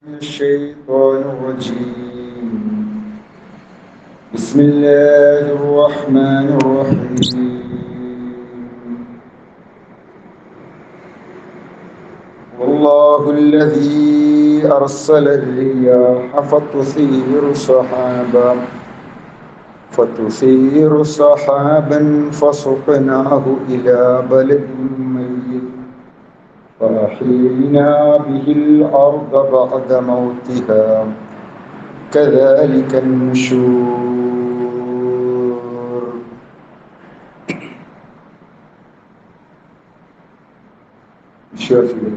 الشيطان الرجيم. بسم الله الرحمن الرحيم. والله الذي أرسل الرياح فتثير سحابا فسقناه إلى بلد ميت فأحيينا به الأرض بعد موتها كذلك النشور. വിശ്വാസികൾ,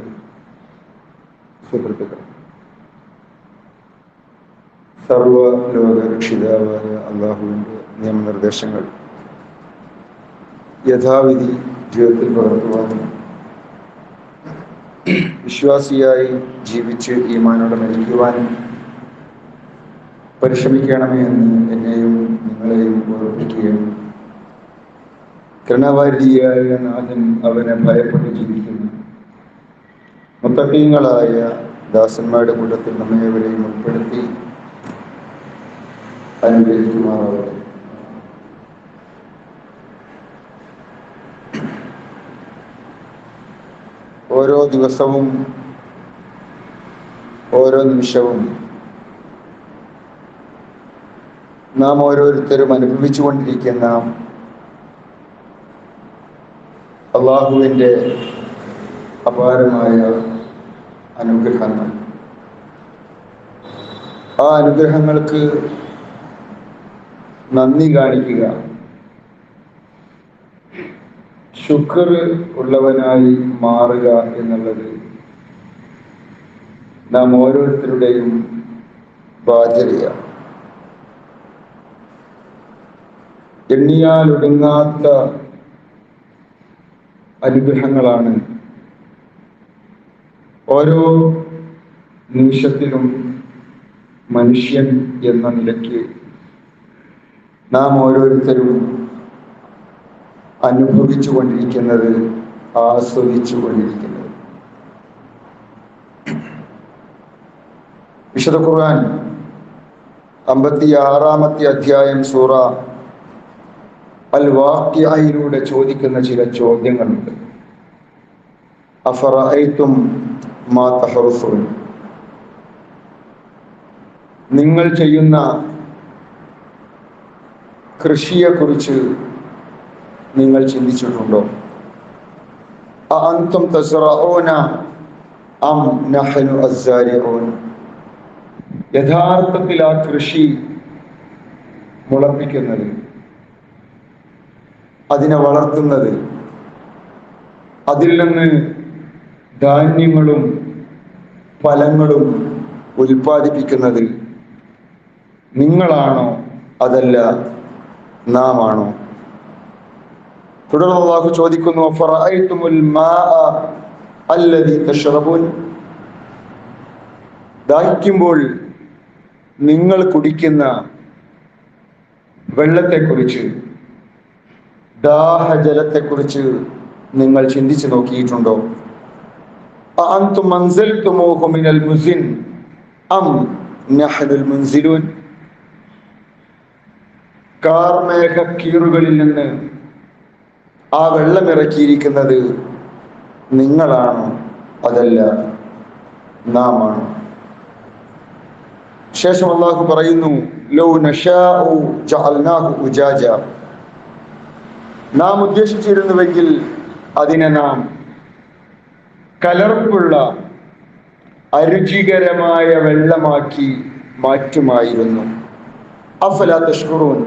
സുഹൃത്തുക്കൾ, സർവലോക രക്ഷിതാവായ അള്ളാഹുവിൻ്റെ നിയമനിർദ്ദേശങ്ങൾ യഥാവിധി ജീവിതത്തിൽ പകർത്തുവാനും വിശ്വാസിയായി ജീവിച്ച് ഈമാനോടെ മരിക്കുവാനും പരിശ്രമിക്കണമേ എന്ന് എന്നെയും നിങ്ങളെയും ഓർമ്മിപ്പിക്കുകയും കരുണാവാരിയായ നാഥൻ അവനെ ഭയപ്പെട്ട് ജീവിക്കുന്നു മുത്തഖീങ്ങളായ ദാസന്മാരുടെ കൂട്ടത്തിൽ നമ്മേവരെയും ഉൾപ്പെടുത്തി അനുഗ്രഹിക്കുമാറാവട്ടെ. ഓരോ ദിവസവും ഓരോ നിമിഷവും നാം ഓരോരുത്തരും അനുഭവിച്ചുകൊണ്ടിരിക്കുന്ന അള്ളാഹുവിൻ്റെ അപാരമായ അനുഗ്രഹങ്ങൾ, ആ അനുഗ്രഹങ്ങൾക്ക് നന്ദി കാണിക്കുക, ശുക്ർ ഉള്ളവനായി മാറുക എന്നുള്ളത് നാം ഓരോരുത്തരുടെയും ബാധ്യതയാണ്. എണ്ണിയാലൊടുങ്ങാത്ത അനുഗ്രഹങ്ങളാണ് ഓരോ നിമിഷത്തിലും മനുഷ്യൻ എന്ന നിലയ്ക്ക് നാം ഓരോരുത്തരും അനുഭവിച്ചു കൊണ്ടിരിക്കുന്നത്, ആസ്വദിച്ചു കൊണ്ടിരിക്കുന്നത്. വിശുദ്ധ ഖുർആൻ 56-ാമത്തെ അധ്യായം സൂറ അൽ വാഖിഅയിലൂടെ ചോദിക്കുന്ന ചില ചോദ്യങ്ങളുണ്ട്. അഫറഅയ്തും മാ തഹറുസൂൻ, നിങ്ങൾ ചെയ്യുന്ന കൃഷിയെക്കുറിച്ച് നിങ്ങൾ ചിന്തിച്ചിട്ടുണ്ടോ? അഅൻതും തസ്റഊന അം നഹ്നു അസ്സാരിഊൻ, യഥാർത്ഥത്തിൽ ആ കൃഷി മുളപ്പിക്കുന്നത്, അതിനെ വളർത്തുന്നത്, അതിൽ നിന്ന് ധാന്യങ്ങളും ഫലങ്ങളും ഉൽപ്പാദിപ്പിക്കുന്നത് നിങ്ങളാണോ അതല്ല നാം ആണോ? തുടർന്ന് അല്ലാഹു ചോദിക്കുന്നു, ഫറഅയ്തുമുൽ മാഅ അല്ലദീ തശ്റബൂൻ, ദാഹിക്കുമ്പോൾ നിങ്ങൾ കുടിക്കുന്ന വെള്ളത്തെക്കുറിച്ച്, ദാഹജലത്തെക്കുറിച്ച് നിങ്ങൾ ചിന്തിച്ചു നോക്കിയിട്ടുണ്ടോ? അഅൻതും അൻസൽതുമൂഹു മിനൽ മുസ്ൻ അം നഹ്നുൽ മുൻസിലൂൻ, കാർമേഘ കീറുകളിൽ നിന്ന് ആ വെള്ളം ഇറക്കിയിരിക്കുന്നത് നിങ്ങളാണോ അതല്ല നാം ആണോ? ശേഷം അല്ലാഹു പറയുന്നു, ലൗ നശാഉ ജഅൽനാഹു ഉജാജ, നാം ഉദ്ദേശിച്ചിരുന്നുവെങ്കിൽ അതിനെ നാം കലർപ്പുള്ള അരുചികരമായ വെള്ളമാക്കി മാറ്റുമായിരുന്നു. അഫലാ തഷ്കുറൂൻ,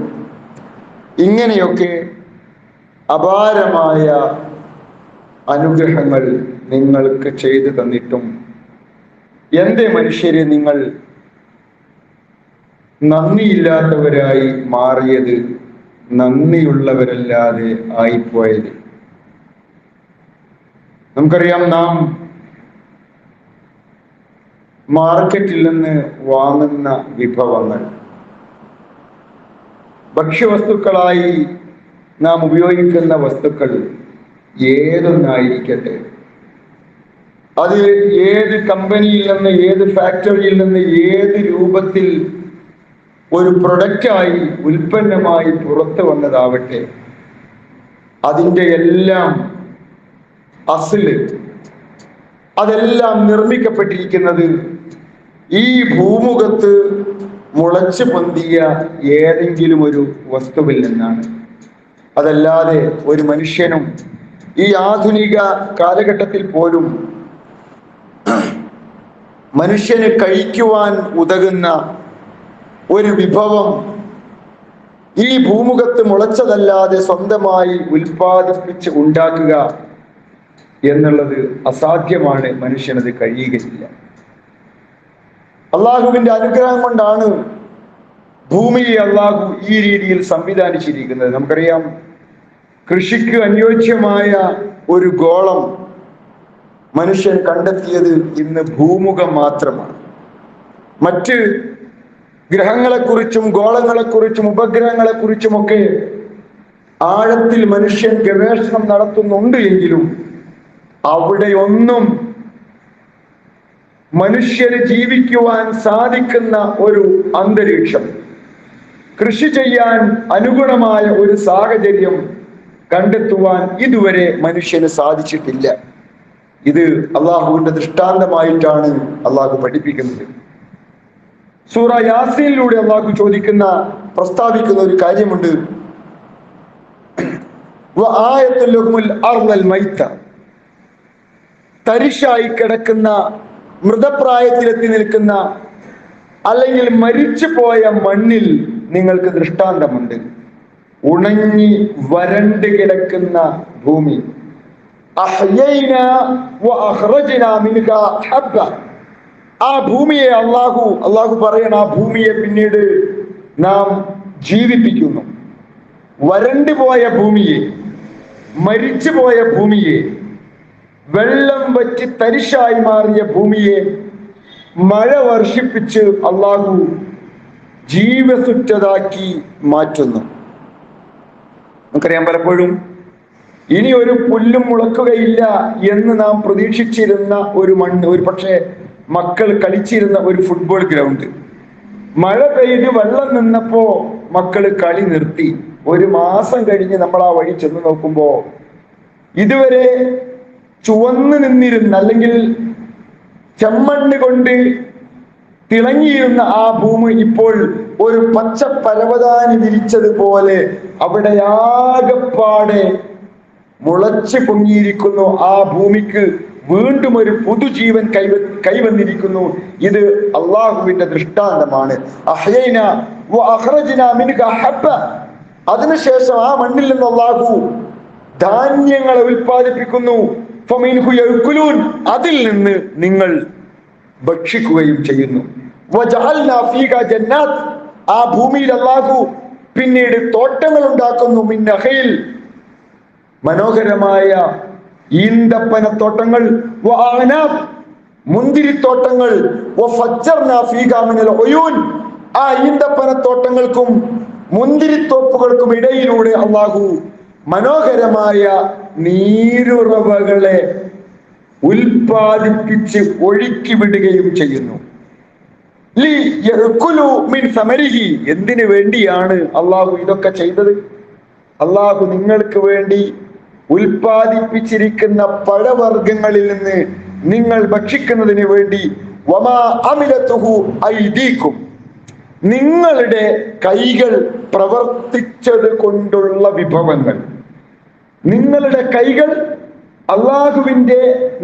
ഇങ്ങനെയൊക്കെ അപാരമായ അനുഗ്രഹങ്ങൾ നിങ്ങൾക്ക് ചെയ്തു തന്നിട്ടും എന്തേ മനുഷ്യരെ നിങ്ങൾ നന്ദിയില്ലാത്തവരായി മാറിയത്, നന്ദിയുള്ളവരല്ലാതെ ആയിപ്പോയത്? നമുക്കറിയാം, നാം മാർക്കറ്റിൽ നിന്ന് വാങ്ങുന്ന വിഭവങ്ങൾ, ഭക്ഷ്യവസ്തുക്കളായി നാം ഉപയോഗിക്കുന്ന വസ്തുക്കൾ ഏതൊന്നായിരിക്കട്ടെ, അത് ഏത് കമ്പനിയിൽ നിന്ന്, ഏത് ഫാക്ടറിയിൽ നിന്ന്, ഏത് രൂപത്തിൽ ഒരു പ്രൊഡക്റ്റായി, ഉൽപ്പന്നമായി പുറത്തു വന്നതാവട്ടെ, അതിൻ്റെ എല്ലാം അസല്, അതെല്ലാം നിർമ്മിക്കപ്പെട്ടിരിക്കുന്നത് ഈ ഭൂമുഖത്ത് മുളച്ചു പൊന്തിയ ഏതെങ്കിലും ഒരു വസ്തുവിൽ നിന്നാണ്. അതല്ലാതെ ഒരു മനുഷ്യനും ഈ ആധുനിക കാലഘട്ടത്തിൽ പോലും മനുഷ്യന് കഴിക്കുവാൻ ഉതകുന്ന ഒരു വിഭവം ഈ ഭൂമുഖത്ത് മുളച്ചതല്ലാതെ സ്വന്തമായി ഉൽപ്പാദിപ്പിച്ച് ഉണ്ടാക്കുക എന്നുള്ളത് അസാധ്യമാണ്. മനുഷ്യനത് കഴിയുകയില്ല. അള്ളാഹുവിന്റെ അനുഗ്രഹം കൊണ്ടാണ് ഭൂമിയെ അള്ളാഹു ഈ രീതിയിൽ സംവിധാനിച്ചിരിക്കുന്നത്. നമുക്കറിയാം, കൃഷിക്ക് അനുയോജ്യമായ ഒരു ഗോളം മനുഷ്യൻ കണ്ടെത്തിയത് ഇന്ന് ഭൂമുഖം മാത്രമാണ്. മറ്റ് ഗ്രഹങ്ങളെക്കുറിച്ചും ഗോളങ്ങളെക്കുറിച്ചും ഉപഗ്രഹങ്ങളെക്കുറിച്ചുമൊക്കെ ആഴത്തിൽ മനുഷ്യൻ ഗവേഷണം നടത്തുന്നുണ്ട് എങ്കിലും അവിടെയൊന്നും മനുഷ്യന് ജീവിക്കുവാൻ സാധിക്കുന്ന ഒരു അന്തരീക്ഷം, കൃഷി ചെയ്യാൻ അനുഗുണമായ ഒരു സാഹചര്യം കണ്ടെത്തുവാൻ ഇതുവരെ മനുഷ്യന് സാധിച്ചിട്ടില്ല. ഇത് അള്ളാഹുവിന്റെ ദൃഷ്ടാന്തമായിട്ടാണ് അള്ളാഹു പഠിപ്പിക്കുന്നത്. സൂറ യാസീനിലൂടെ അള്ളാഹു പ്രസ്താവിക്കുന്ന ഒരു കാര്യമുണ്ട്. തരിശായി കിടക്കുന്ന, മൃതപ്രായത്തിലെത്തി നിൽക്കുന്ന, അല്ലെങ്കിൽ മരിച്ചു പോയ മണ്ണിൽ നിങ്ങൾക്ക് ദൃഷ്ടാന്തമുണ്ട്. ഉണങ്ങി വരണ്ട് കിടക്കുന്ന ഭൂമി. ആ ഭൂമിയെ അള്ളാഹു പറയണം, ആ ഭൂമിയെ പിന്നീട് നാം ജീവിപ്പിക്കുന്നു. വരണ്ടു പോയ ഭൂമിയെ, മരിച്ചു പോയ ഭൂമിയെ, വെള്ളം വറ്റി തരിശായി മാറിയ ഭൂമിയെ മഴ വർഷിപ്പിച്ച് അള്ളാഹു ജീവസുറ്റതാക്കി മാറ്റുന്നു. നമുക്കറിയാം, പലപ്പോഴും ഇനി ഒരു പുല്ലും മുളക്കുകയില്ല എന്ന് നാം പ്രതീക്ഷിച്ചിരുന്ന ഒരു മണ്ണ്, ഒരു പക്ഷേ മക്കൾ കളിച്ചിരുന്ന ഒരു ഫുട്ബോൾ ഗ്രൗണ്ട്, മഴ പെയ്ത് വെള്ളം നിന്നപ്പോ മക്കൾ കളി നിർത്തി. ഒരു മാസം കഴിഞ്ഞ് നമ്മൾ ആ വഴി ചെന്ന് നോക്കുമ്പോ ഇതുവരെ ചുവന്നു നിന്നിരുന്ന, അല്ലെങ്കിൽ ചെമ്മണ്ണ് കൊണ്ട് തിളങ്ങിയിരുന്ന ആ ഭൂമി ഇപ്പോൾ ഒരു പച്ച പരവതാനി വിരിച്ചതുപോലെ അവിടെ ആകെപ്പാടെ മുളച്ചു പൊങ്ങിയിരിക്കുന്നു. ആ ഭൂമിക്ക് വീണ്ടും ഒരു പുതുജീവൻ കൈവന്നിരിക്കുന്നു. ഇത് അള്ളാഹുവിന്റെ ദൃഷ്ടാന്തമാണ്. അതിനുശേഷം ആ മണ്ണിൽ നിന്ന് അള്ളാഹു ധാന്യങ്ങളെ ഉൽപ്പാദിപ്പിക്കുന്നു. അതിൽ നിന്ന് നിങ്ങൾ ഭക്ഷിക്കുകയും ചെയ്യുന്നു. ആ ഭൂമിയിൽ അള്ളാഹു പിന്നീട് തോട്ടങ്ങൾ ഉണ്ടാക്കുന്നു. മിന്നഹയിൽ, മനോഹരമായ ഈന്തപ്പനത്തോട്ടങ്ങൾ, മുന്തിരിത്തോട്ടങ്ങൾ, ആ ഈന്തപ്പനത്തോട്ടങ്ങൾക്കും മുന്തിരിത്തോപ്പുകൾക്കും ഇടയിലൂടെ അള്ളാഹു മനോഹരമായ നീരുറവകളെ ഉൽപ്പാദിപ്പിച്ച് ഒഴുക്കി വിടുകയും ചെയ്യുന്നു. എന്തിനു വേണ്ടിയാണ് അള്ളാഹു ഇതൊക്കെ ചെയ്തത്? അള്ളാഹു നിങ്ങൾക്ക് വേണ്ടി ഉൽപ്പാദിപ്പിച്ചിരിക്കുന്ന പഴവർഗ്ഗങ്ങളിൽ നിന്ന് നിങ്ങൾ ഭക്ഷിക്കുന്നതിന് വേണ്ടി നിങ്ങളുടെ കൈകൾ പ്രവർത്തിച്ചത് കൊണ്ടുള്ള വിഭവങ്ങൾ, നിങ്ങളുടെ കൈകൾ അള്ളാഹുവിന്റെ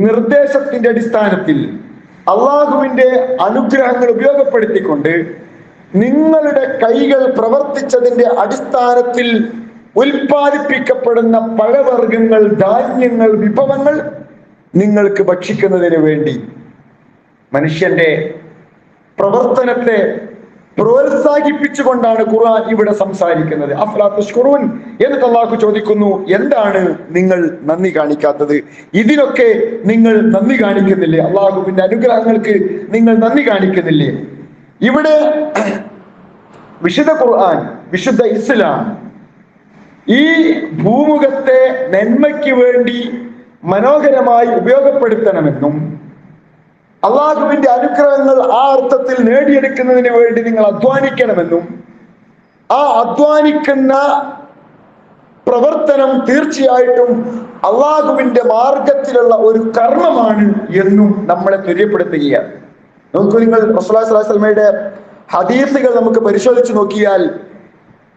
നിർദ്ദേശത്തിന്റെ അടിസ്ഥാനത്തിൽ, അള്ളാഹുവിന്റെ അനുഗ്രഹങ്ങൾ ഉപയോഗപ്പെടുത്തിക്കൊണ്ട് നിങ്ങളുടെ കൈകൾ പ്രവർത്തിച്ചതിന്റെ അടിസ്ഥാനത്തിൽ ഉൽപ്പാദിപ്പിക്കപ്പെടുന്ന പഴവർഗ്ഗങ്ങൾ, ധാന്യങ്ങൾ, വിഭവങ്ങൾ നിങ്ങൾക്ക് ഭക്ഷിക്കുന്നതിന് വേണ്ടി മനുഷ്യന്റെ പ്രവർത്തനത്തെ പ്രോത്സാഹിപ്പിച്ചുകൊണ്ടാണ് ഖുർആൻ ഇവിടെ സംസാരിക്കുന്നത്. അഫ്ലാ തശ്കുറൂൻ. എന്നിട്ട് അല്ലാഹു ചോദിക്കുന്നു, എന്താണ് നിങ്ങൾ നന്ദി കാണിക്കാത്തത്? ഇതിനൊക്കെ നിങ്ങൾ നന്ദി കാണിക്കുന്നില്ലേ? അള്ളാഹുവിന്റെ അനുഗ്രഹങ്ങൾക്ക് നിങ്ങൾ നന്ദി കാണിക്കുന്നില്ലേ? ഇവിടെ വിശുദ്ധ ഖുർആൻ, വിശുദ്ധ ഇസ്ലാം ഈ ഭൂമുഖത്തെ നന്മയ്ക്ക് വേണ്ടി മനോഹരമായി ഉപയോഗപ്പെടുത്തണമെന്നും അള്ളാഹുവിന്റെ അനുഗ്രഹങ്ങൾ ആ അർത്ഥത്തിൽ നേടിയെടുക്കുന്നതിന് വേണ്ടി നിങ്ങൾ അധ്വാനിക്കണമെന്നും ആ അധ്വാനിക്കുന്ന പ്രവർത്തനം തീർച്ചയായിട്ടും അള്ളാഹുവിന്റെ മാർഗത്തിലുള്ള ഒരു കർമ്മമാണ് എന്നും നമ്മളെ തുര്യപ്പെടുത്തുകയാണ്. നിങ്ങൾ റസൂലുള്ളാഹി സ്വല്ലല്ലാഹു അലൈഹി വസല്ലമയുടെ ഹദീസുകൾ നമുക്ക് പരിശോധിച്ച് നോക്കിയാൽ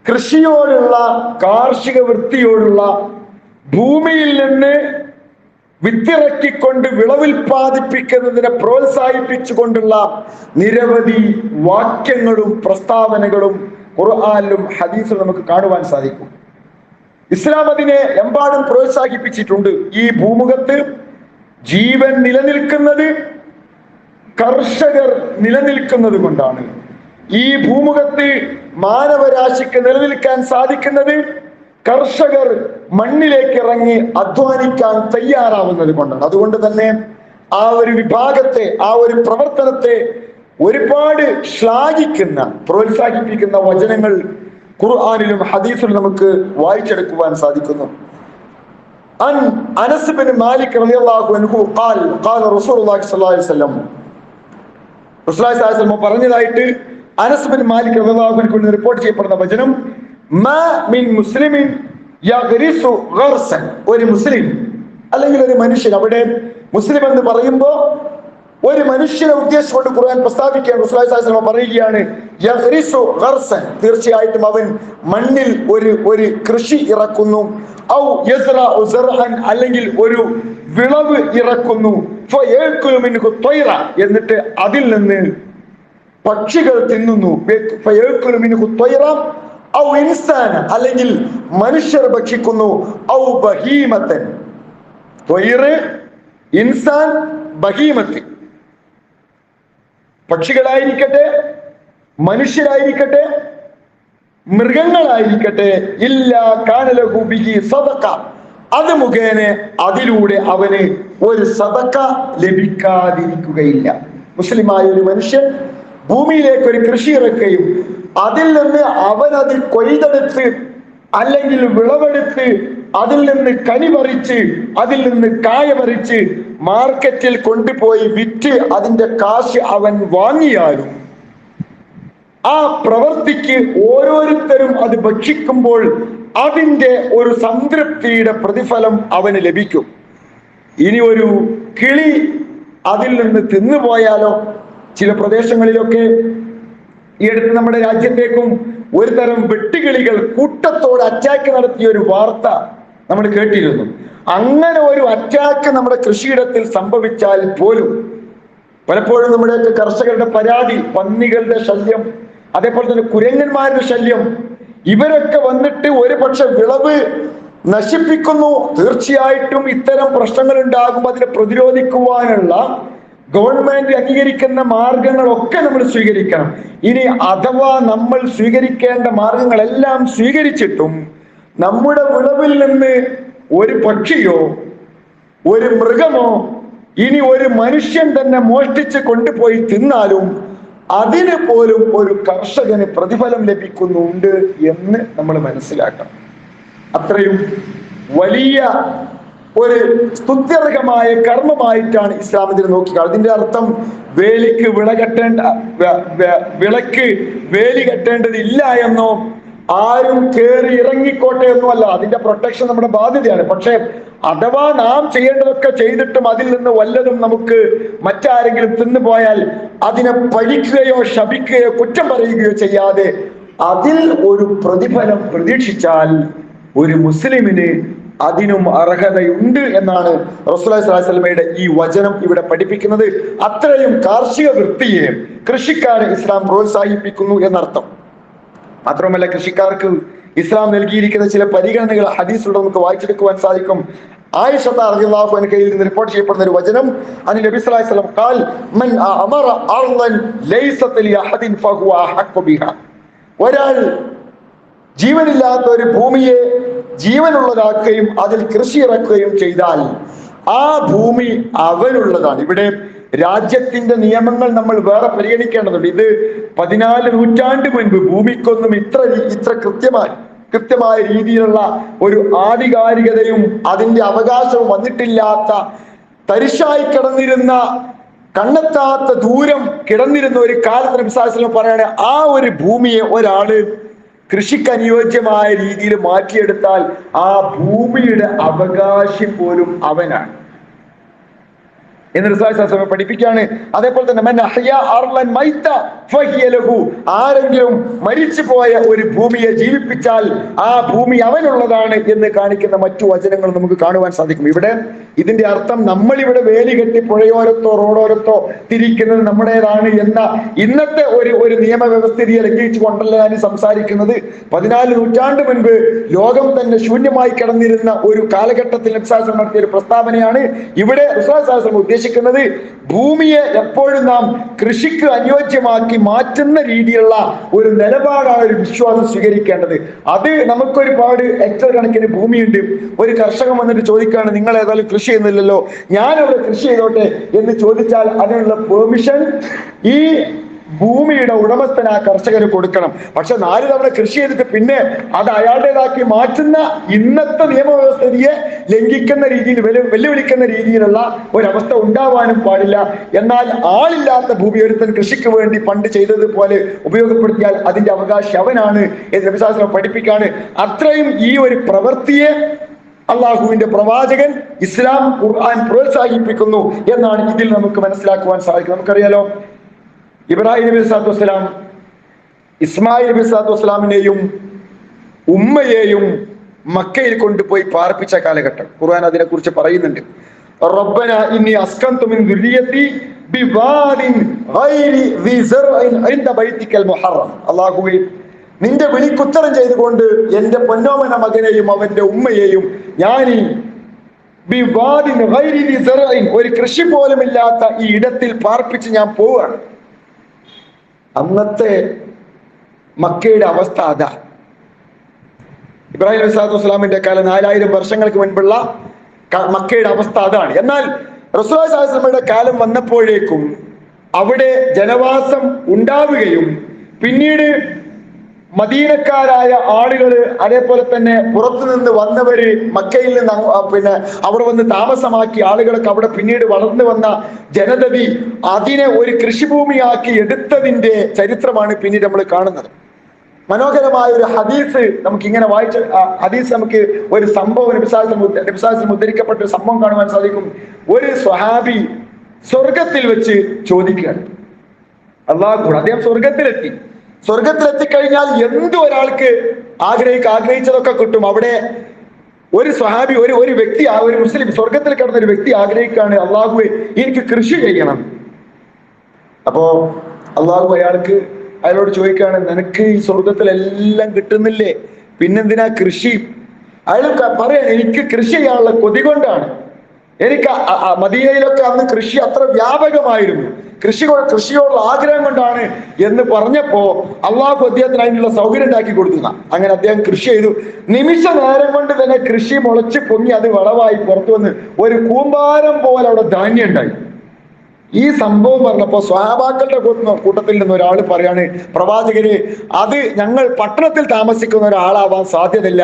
കൃഷിയോടുള്ള, കാർഷിക വൃത്തിയോടുള്ള, ഭൂമിയിൽ നിന്ന് വിത്തിറക്കിക്കൊണ്ട് വിളവുൽപാദിപ്പിക്കുന്നതിനെ പ്രോത്സാഹിപ്പിച്ചുകൊണ്ടുള്ള നിരവധി വാക്യങ്ങളും പ്രസ്താവനകളും ഖുർആനിലും ഹദീസിലും നമുക്ക് കാണുവാൻ സാധിക്കും. ഇസ്ലാം അതിനെ എമ്പാടും പ്രോത്സാഹിപ്പിച്ചിട്ടുണ്ട്. ഈ ഭൂമുഖത്ത് ജീവൻ നിലനിൽക്കുന്നത് കർഷകർ നിലനിൽക്കുന്നത് കൊണ്ടാണ്. ഈ ഭൂമുഖത്ത് മാനവരാശിക്ക് നിലനിൽക്കാൻ സാധിക്കുന്നത് കർഷകർ മണ്ണിലേക്ക് ഇറങ്ങി അധ്വാനിക്കാൻ തയ്യാറാവുന്നത് കൊണ്ടാണ്. അതുകൊണ്ട് തന്നെ ആ ഒരു വിഭാഗത്തെ, ആ ഒരു പ്രവർത്തനത്തെ ഒരുപാട് ശ്ലാഘിക്കുന്ന, പ്രോത്സാഹിപ്പിക്കുന്ന വചനങ്ങൾ ഖുർആനിലും ഹദീസിലും നമുക്ക് വായിച്ചെടുക്കുവാൻ സാധിക്കുന്നു. അനസ് ബിൻ മാലിക് റളിയല്ലാഹു അൻഹു ഖാല റസൂലുള്ളാഹി സ്വല്ലല്ലാഹു അലൈഹി വസല്ലം, റസൂലുള്ളാഹി സ്വല്ലല്ലാഹു അലൈഹി വസല്ലം പറഞ്ഞതായിട്ട് അനസ് ബിൻ മാലിക് റളിയല്ലാഹു അൻഹു റിപ്പോർട്ട് ചെയ്യപ്പെടുന്ന വചനം, മാ മിൻ മുസ്ലിമിൻ യഗ്രിസു ഗർസൻ, ഒരു മുസ്ലിം അല്ലെങ്കിൽ ഒരു മനുഷ്യൻ, അവിടെ മുസ്ലിം എന്ന് പറയുമ്പോൾ ഒരു മനുഷ്യനെ ഉദ്ദേശിച്ചുകൊണ്ട് ഖുർആൻ പ്രസ്താവിക്കുകയാണ്. റസൂലുള്ളാഹി സ്വല്ലല്ലാഹു അലൈഹി വസല്ലം പറയുകയാണ്, യഗ്രിസു ഗർസൻ, തീർച്ചയായിട്ടും അവൻ മണ്ണിൽ ഒരു കൃഷി ഇറക്കുന്നു, ഔ യസ്റഉ സർഅൻ, അല്ലെങ്കിൽ ഒരു വിളവ് ഇറക്കുന്നു, ഫയഅകുലു മിൻഹു ത്വയ്റ, എന്നിട്ട് അതിൽ നിന്ന് പക്ഷികൾ തിന്നുന്നു, ഫയഅകുലു മിൻഹു ത്വയ്റ ഔ ഇൻസാന, അല്ലെങ്കിൽ മനുഷ്യർ ഭക്ഷിക്കുന്നു, ഔ ബഹീമത്തൻ, ത്വയ്റ, ഇൻസാൻ, ബഹീമത്ത്, പക്ഷികളായിരിക്കട്ടെ, മനുഷ്യരായിരിക്കട്ടെ, മൃഗങ്ങളായിരിക്കട്ടെ, ഇല്ലാ കാന ലഹു ബിഹി സദഖ, അത് മുഖേന അതിലൂടെ അവന് ഒരു സദഖ ലഭിക്കാതിരിക്കുകയില്ല. മുസ്ലിമായ ഒരു മനുഷ്യൻ ഭൂമിയിലേക്ക് ഒരു കൃഷി ഇറക്കുകയും അതിൽ നിന്ന് അവൻ അത് കൊയ്തെടുത്ത് അല്ലെങ്കിൽ വിളവെടുത്ത് അതിൽ നിന്ന് കനി പറിച്ച് അതിൽ നിന്ന് കായ പറിച്ച് മാർക്കറ്റിൽ കൊണ്ടുപോയി വിറ്റ് അതിന്റെ കാശ് അവൻ വാങ്ങിയാലും ആ പ്രവൃത്തിക്ക് ഓരോരുത്തരും അത് ഭക്ഷിക്കുമ്പോൾ അതിന്റെ ഒരു സംതൃപ്തിയുടെ പ്രതിഫലം അവന് ലഭിക്കും. ഇനി ഒരു കിളി അതിൽ നിന്ന് തിന്നുപോയാലോ? ചില പ്രദേശങ്ങളിലൊക്കെ ഈ അടുത്ത് നമ്മുടെ രാജ്യത്തേക്കും ഒരു തരം വെട്ടുകിളികൾ കൂട്ടത്തോടെ അറ്റാക്ക് നടത്തിയ ഒരു വാർത്ത നമ്മൾ കേട്ടിരുന്നു. അങ്ങനെ ഒരു അറ്റാക്ക് നമ്മുടെ കൃഷിയിടത്തിൽ സംഭവിച്ചാൽ പോലും പലപ്പോഴും നമ്മുടെയൊക്കെ കർഷകരുടെ പരാതി, പന്നികളുടെ ശല്യം, അതേപോലെ തന്നെ കുരങ്ങന്മാരുടെ ശല്യം, ഇവരൊക്കെ വന്നിട്ട് ഒരു പക്ഷെ വിളവ് നശിപ്പിക്കുന്നു. തീർച്ചയായിട്ടും ഇത്തരം പ്രശ്നങ്ങൾ ഉണ്ടാകുമ്പോൾ അതിനെ പ്രതിരോധിക്കുവാനുള്ള ഗവൺമെന്റ് അംഗീകരിക്കുന്ന മാർഗങ്ങളൊക്കെ നമ്മൾ സ്വീകരിക്കണം. ഇനി അഥവാ നമ്മൾ സ്വീകരിക്കേണ്ട മാർഗങ്ങളെല്ലാം സ്വീകരിച്ചിട്ടും നമ്മുടെ വിളവിൽ നിന്ന് ഒരു പക്ഷിയോ ഒരു മൃഗമോ ഇനി ഒരു മനുഷ്യൻ തന്നെ മോഷ്ടിച്ച് കൊണ്ടുപോയി തിന്നാലും അതിന് പോലും ഒരു കർഷകന് പ്രതിഫലം ലഭിക്കുന്നുണ്ട് എന്ന് നമ്മൾ മനസ്സിലാക്കണം. അത്രയും വലിയ ഒരു സ്തുത്യർഹമായ കർമ്മമായിട്ടാണ് ഇസ്ലാം ഇതിനെ നോക്കിക്കാണുന്നത്. അതിന്റെ അർത്ഥം വേലിക്ക് വിളക്ക് വേലി കെട്ടേണ്ടതില്ല എന്നോ ആരും കയറി ഇറങ്ങിക്കോട്ടെ എന്നല്ല. അതിന്റെ പ്രൊട്ടക്ഷൻ നമ്മുടെ ബാധ്യതയാണ്. പക്ഷെ അഥവാ നാം ചെയ്യേണ്ടതൊക്കെ ചെയ്തിട്ടും അതിൽ നിന്ന് വല്ലതും നമുക്ക് മറ്റാരെങ്കിലും തിന്നുപോയാൽ അതിനെ പഴിക്കുകയോ ശപിക്കുകയോ കുറ്റം പറയുകയോ ചെയ്യാതെ അതിൽ ഒരു പ്രതിഫലം പ്രതീക്ഷിച്ചാൽ ഒരു മുസ്ലിമിന് അതിനും അർഹതയുണ്ട് എന്നാണ് റസൂലുള്ളാഹി സ്വല്ലല്ലാഹു അലൈഹി വസല്ലമയുടെ ഈ വചനം ഇവിടെ പഠിപ്പിക്കുന്നത്. അത്രയും കാർഷിക വൃത്തിയെ കൃഷിക്കാരെ ഇസ്ലാം പ്രോത്സാഹിപ്പിക്കുന്നു എന്നർത്ഥം. മാത്രമല്ല, കൃഷിക്കാർക്ക് ഇസ്ലാം നൽകിയിരിക്കുന്ന ചില പരിഗണനകൾ ഹദീസിലൂടെ നമുക്ക് വായിച്ചെടുക്കുവാൻ സാധിക്കും. ആയിഷ റളിയല്ലാഹു അൻഹയിൽ നിന്ന് റിപ്പോർട്ട് ചെയ്യപ്പെടുന്ന ഒരു വചനം, അനി നബി സ്വല്ലല്ലാഹു അലൈഹി വസല്ലം ഖാൽ മൻ അമറ അർളൻ ലൈസത ലി അഹദിൻ ഫഹുവ അഹഖു ബിഹാ, ഒരാൾ ജീവനില്ലാത്ത ഒരു ഭൂമിയെ ജീവനുള്ളതാക്കുകയും അതിൽ കൃഷി ഇറക്കുകയും ചെയ്താൽ ആ ഭൂമി അവനുള്ളതാണ്. ഇവിടെ രാജ്യത്തിന്റെ നിയമങ്ങൾ നമ്മൾ വേറെ പരിഗണിക്കേണ്ടതുണ്ട്. ഇത് 14 നൂറ്റാണ്ട് മുൻപ് ഭൂമിക്കൊന്നും ഇത്ര കൃത്യമായ രീതിയിലുള്ള ഒരു ആധികാരികതയും അതിന്റെ അവകാശവും വന്നിട്ടില്ലാത്ത തരിശായി കിടന്നിരുന്ന കണ്ണെത്താത്ത ദൂരം കിടന്നിരുന്ന ഒരു കാലത്ത് നബി സല്ലല്ലാഹു അലൈഹി വസല്ലം പറയാണ്, ആ ഒരു ഭൂമിയെ ഒരാള് കൃഷിക്ക് അനുയോജ്യമായ രീതിയിൽ മാറ്റിയെടുത്താൽ ആ ഭൂമിയുടെ അവകാശി പോലും അവനാണ് എന്ന് റസൂലുള്ളാഹി സ്വല്ലല്ലാഹു അലൈഹി വസല്ലം പഠിപ്പിക്കുകയാണ്. അതേപോലെ തന്നെ മൻ അഹ്യാ അർളൻ മൈത ഫഹിയ ലഹു, ആരെങ്കിലും മരിച്ചു പോയ ഒരു ഭൂമിയെ ജീവിപ്പിച്ചാൽ ആ ഭൂമി അവനുള്ളതാണ് എന്ന് കാണിക്കുന്ന മറ്റു വചനങ്ങൾ നമുക്ക് കാണുവാൻ സാധിക്കും. ഇവിടെ ഇതിന്റെ അർത്ഥം നമ്മളിവിടെ വേലി കെട്ടി പുഴയോരത്തോ റോഡോരത്തോ തിരിക്കുന്നത് നമ്മുടേതാണ് എന്ന ഇന്നത്തെ ഒരു നിയമവ്യവസ്ഥിതിയെ ലംഘിച്ചുകൊണ്ടല്ല ഞാൻ സംസാരിക്കുന്നത്. 14 നൂറ്റാണ്ട് മുൻപ് ലോകം തന്നെ ശൂന്യമായി കിടന്നിരുന്ന ഒരു കാലഘട്ടത്തിൽ നബി സല്ലല്ലാഹു അലൈഹി വസല്ലം നടത്തിയ ഒരു പ്രസ്താവനയാണ്. ഇവിടെ റസൂലുള്ളാഹി സ്വല്ലല്ലാഹു അലൈഹി വസല്ലം ഉദ്ദേശിക്കുന്നത് ഭൂമിയെ എപ്പോഴും നാം കൃഷിക്ക് അനുയോജ്യമാക്കി മാറ്റുന്ന രീതിയിലുള്ള ഒരു നിലപാടാണ് ഒരു വിശ്വാസം സ്വീകരിക്കേണ്ടത്. അത് നമുക്കൊരുപാട് ഹെക്ടർ കണക്കിന് ഭൂമിയുണ്ട്. ഒരു കർഷകൻ വന്നിട്ട് ചോദിക്കുകയാണ്, നിങ്ങൾ ഏതായാലും കൃഷി ചെയ്യുന്നില്ലല്ലോ, ഞാനവിടെ കൃഷി ചെയ്തോട്ടെ എന്ന് ചോദിച്ചാൽ അതിനുള്ള പെർമിഷൻ ഈ ഭൂമിയുടെ ഉടമസ്ഥൻ ആ കർഷകന് കൊടുക്കണം. പക്ഷെ 4 തവണ കൃഷി ചെയ്തിട്ട് പിന്നെ അത് അയാളുടേതാക്കി മാറ്റുന്ന ഇന്നത്തെ നിയമവ്യവസ്ഥയെ ലംഘിക്കുന്ന രീതിയിൽ വെല്ലുവിളിക്കുന്ന രീതിയിലുള്ള ഒരവസ്ഥ ഉണ്ടാവാനും പാടില്ല. എന്നാൽ ആളില്ലാത്ത ഭൂമി ഒരുത്തൻ കൃഷിക്ക് വേണ്ടി പണ്ട് ചെയ്തതുപോലെ ഉപയോഗപ്പെടുത്തിയാൽ അതിന്റെ അവകാശം അവനാണ് എന്ന് നബി സല്ലല്ലാഹു അലൈഹി വസല്ലം പഠിപ്പിക്കാണ്. അത്രയും ഈ ഒരു പ്രവൃത്തിയെ അള്ളാഹുവിന്റെ പ്രവാചകൻ ഇസ്ലാം ഖുർആൻ പ്രോത്സാഹിപ്പിക്കുന്നു എന്നാണ് ഇതിൽ നമുക്ക് മനസ്സിലാക്കുവാൻ സാധിക്കുന്നത്. നമുക്കറിയാലോ, ഇബ്രാഹിം നബി സ്വല്ലല്ലാഹു അലൈഹി വസല്ലം ഇസ്മായിൽ നബി സ്വല്ലല്ലാഹു അലൈഹി വസല്ലമിനെയും ഉമ്മയെയും മക്കയിൽ കൊണ്ടുപോയി പാർപ്പിച്ച കാലഘട്ടം ഖുർആൻ അതിനെ കുറിച്ച് പറയുന്നുണ്ട്. റബ്ബന ഇന്നി അസ്കൻതു മിൻ ദുർരിയതി ബിവാദിൻ ഗൈരി ദി സർഇൻ ഇൻദ ബൈതിക്കൽ മുഹറം. അല്ലാഹുവേ, നിന്റെ വിളിക്കുത്തരം ചെയ്തുകൊണ്ട് എന്റെ പൊന്നോമന മകനെയും അവന്റെ ഉമ്മയെയും ഞാൻ ബിവാദിൻ ഗൈരി ദി സർഇൻ, ഒരു കൃഷി പോലും ഇല്ലാത്ത ഈ ഇടത്തിൽ പാർപ്പിച്ച് ഞാൻ പോവാണ്. അന്നത്തെ മക്കയുടെ അവസ്ഥ അതാ. ഇബ്രാഹിം നബി സ്വല്ലല്ലാഹു അലൈഹി വസല്ലമിന്റെ കാലം 4000 വർഷങ്ങൾക്ക് മുൻപുള്ള മക്കയുടെ അവസ്ഥ അതാണ്. എന്നാൽ റസൂലുള്ളാഹി സ്വല്ലല്ലാഹു അലൈഹി വസല്ലമയുടെ കാലം വന്നപ്പോഴേക്കും അവിടെ ജനവാസം ഉണ്ടാവുകയും പിന്നീട് മദീനക്കാരായ ആളുകള്, അതേപോലെ തന്നെ പുറത്തു നിന്ന് വന്നവര്, മക്കയിൽ നിന്ന് പിന്നെ അവിടെ വന്ന് താമസമാക്കി ആളുകളൊക്കെ അവിടെ പിന്നീട് വളർന്നു വന്ന ജനതവി അതിനെ ഒരു കൃഷിഭൂമിയാക്കി എടുത്തതിന്റെ ചരിത്രമാണ് പിന്നീട് നമ്മൾ കാണുന്നത്. മനോഹരമായ ഒരു ഹദീസ് നമുക്ക് ഇങ്ങനെ വായിച്ച ഹദീസ് നമുക്ക് ഒരു സംഭവം നബി സല്ലല്ലാഹു അലൈഹി വസല്ലം ഉദ്ധരിക്കപ്പെട്ട ഒരു സംഭവം കാണുവാൻ സാധിക്കും. ഒരു സ്വഹാബി സ്വർഗത്തിൽ വെച്ച് ചോദിക്കുകയാണ്, അദ്ദേഹം സ്വർഗത്തിലെത്തിക്കഴിഞ്ഞാൽ എന്ത് ഒരാൾക്ക് ആഗ്രഹിച്ചതൊക്കെ കിട്ടും. അവിടെ ഒരു സ്വഹാബി, ഒരു വ്യക്തി, ഒരു മുസ്ലിം സ്വർഗത്തിൽ കിടന്ന ഒരു വ്യക്തി ആഗ്രഹിക്കുകയാണ്, അള്ളാഹുവേ എനിക്ക് കൃഷി ചെയ്യണം. അപ്പോ അള്ളാഹു അയാളോട് ചോദിക്കുകയാണ്, നിനക്ക് ഈ സ്വർഗത്തിലെല്ലാം കിട്ടുന്നില്ലേ, പിന്നെന്തിനാ കൃഷി? അയാൾ പറയാൻ, എനിക്ക് കൃഷി ചെയ്യാനുള്ള കൊതി കൊണ്ടാണ്. എനിക്ക് മദീനയിലൊക്കെ അന്ന് കൃഷി അത്ര വ്യാപകമായിരുന്നു, കൃഷിയോടുള്ള ആഗ്രഹം കൊണ്ടാണ് എന്ന് പറഞ്ഞപ്പോ അള്ളാഹു അദ്ദേഹത്തിന് അതിനുള്ള സൗകര്യം ഉണ്ടാക്കി കൊടുക്കുക. അങ്ങനെ അദ്ദേഹം കൃഷി ചെയ്തു. നിമിഷ നേരം കൊണ്ട് തന്നെ കൃഷി മുളച്ച് പൊങ്ങി അത് വളവായി പുറത്തു വന്ന് ഒരു കൂമ്പാരം പോലെ അവിടെ ധാന്യം ഉണ്ടായി. ഈ സംഭവം പറഞ്ഞപ്പോ സ്വഹാബാക്കളുടെ കൂട്ടത്തിൽ നിന്ന് ഒരാൾ പറയാണ്, പ്രവാചകര്, അത് ഞങ്ങൾ പട്ടണത്തിൽ താമസിക്കുന്ന ഒരാളാവാൻ സാധ്യതയില്ല,